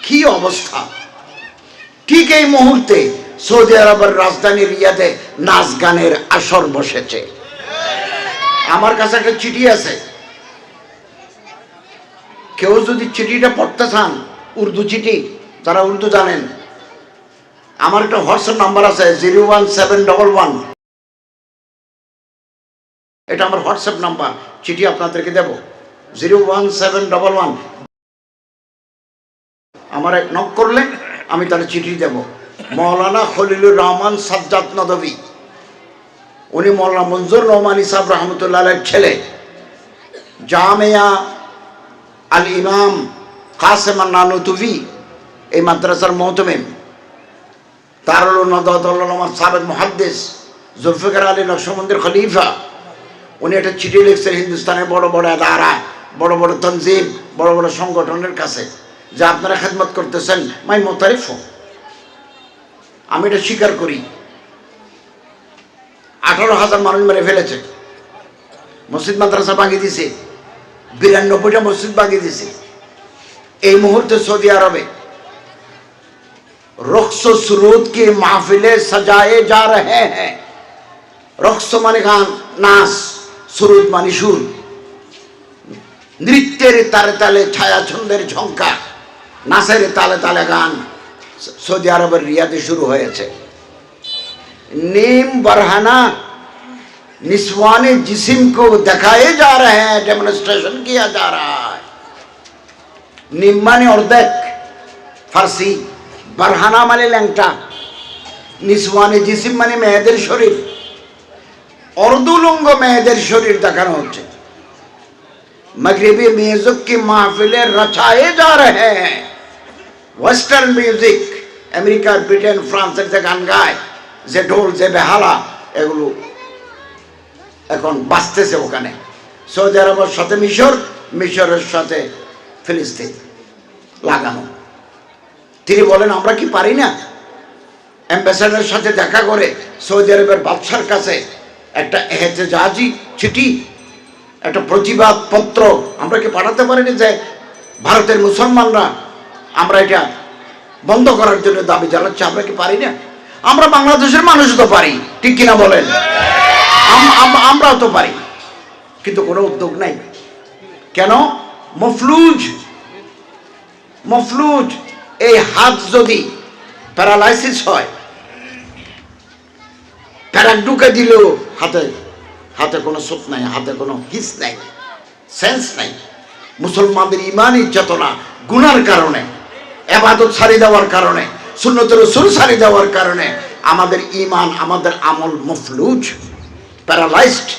কি অবস্থা! ঠিক এই মুহূর্তে সৌদি আরবের রাজধানী রিয়াদে নাচ গানের আসর বসেছে। আমার কাছে একটা চিঠি আছে, কেউ যদি চিঠিটা পড়তে চান, উর্দু চিঠি, যারা উর্দু জানেন, আমার একটা হোয়াটসঅ্যাপ নাম্বার আছে 01711, এটা আমার হোয়াটসঅ্যাপ নাম্বার। চিঠি আপনাদেরকে দেব 01711। আমার এক নক করলে আমি তাহলে চিঠি দেব। মৌলানা খলিলুর রহমান সাজ্জাদ নদভী, উনি মৌলানা মঞ্জুর রহমান ইসাব রহমতুল্লাহ আলাইহির ছেলে। জামিয়া আল ইমাম কাসেম নানুতুভি এই মাদ্রাসার মোহতমিম, দারুল নাদাতুল উলামা সাবেক মুহাদ্দিস জুলফিকার আলী নকশবন্দির খলিফা। উনি একটা চিঠি লিখছেন হিন্দুস্তানের বড় বড় আদারা, বড় বড় তনজিম, বড় বড় সংগঠনের কাছে, যে আপনারা খেদমত করতেছেন, মাই মোতারিফ। আমি এটা স্বীকার করি। 18,000 মানুষ মেরে ফেলেছে, মসজিদ মাদ্রাসা ভাঙিয়ে দিছে, 92টা মসজিদ ভাঙিয়ে দিছে। এই মুহূর্তে সৌদি আরবে রক্স সুরুদ की महफिलें सजाए जा रहे हैं। রক্স মানে গান, নাচ, সুরুদ মানে সুর, নৃত্যের তালে তালে ছায়া ছন্দের ঝঙ্কার, নাচের তালে তালে গান সৌদি আরবের রিয়াদে শুরু হয়েছে। नीम बरहाना निस्वाने जिस्म को दिखाए जा रहे हैं, डेमोन्स्ट्रेशन किया जा रहा है। नीम माने अर्धेक फारसी, बरहाना माने ল্যাংটা, নিসওয়ানে জিসিম মানে মেয়েদের শরীর, অর্ধুলঙ্গ মেয়েদের শরীর দেখানো হচ্ছে। मगरिबी म्यूजिक की महफिलें रचाए जा रहे हैं। ওয়েস্টার্ন মিউজিক, আমেরিকা, ব্রিটেন, ফ্রান্সের যে গান গায়, যে ঢোল, যে বেহালা, এগুলো এখন বাজতেছে ওখানে। সৌদি আরবের সাথে মিশর, মিশরের সাথে ফিলিস্তিন লাগানো। তিনি বলেন আমরা কি পারি না অ্যাম্বাসেডারের সাথে দেখা করে সৌদি আরবের বাদশার কাছে একটা এহতেজাজি চিঠি, একটা প্রতিবাদ পত্র আমরা কি পাঠাতে পারি না, যে ভারতের মুসলমানরা আমরা এটা বন্ধ করার জন্য দাবি জানাচ্ছি? আমরা কি পারি না? আমরা বাংলাদেশের মানুষ তো পারি, ঠিক কিনা বলেন? আমরাও তো পারি, কিন্তু কোনো উদ্যোগ নাই কেন? মফলুজ। এই হাত যদি প্যারালাইসিস হয়, প্যারাক ঢুকে দিলেও হাতে কোনো সুখ নাই, হাতে কোনো হিস নাই, সেন্স নাই। মুসলমানদের ইমানি চেতনা গুনার কারণে, ইবাদত ছাড়ি দেওয়ার কারণে, সুন্নতের রাসূল ছাড়ি দেওয়ার কারণে আমাদের ইমান, আমাদের আমল মফলুজ, প্যারালাইজড।